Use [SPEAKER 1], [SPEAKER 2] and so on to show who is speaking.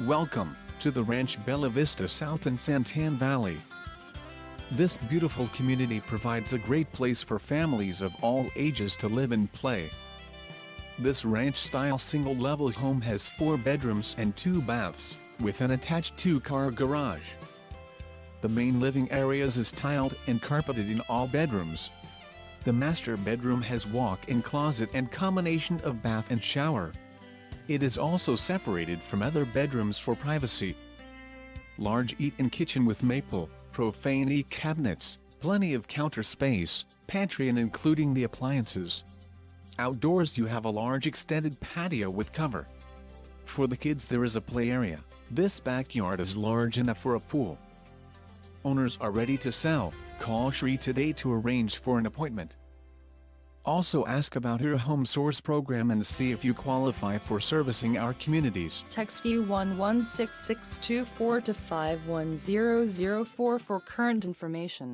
[SPEAKER 1] Welcome to the Ranch Bella Vista South in Santan Valley. This beautiful community provides a great place for families of all ages to live and play. This ranch-style single-level home has 4 bedrooms and 2 baths, with an attached 2-car garage. The main living areas is tiled and carpeted in all bedrooms. The master bedroom has walk-in closet and combination of bath and shower. It is also separated from other bedrooms for privacy. Large eat-in kitchen with maple, profane cabinets, plenty of counter space, pantry and including the appliances. Outdoors you have a large extended patio with cover. For the kids there is a play area. This backyard is large enough for a pool. Owners are ready to sell. Call Shri today to arrange for an appointment. Also ask about her home source program and see if you qualify for servicing our communities.
[SPEAKER 2] Text U11662 4 to 51004 for current information.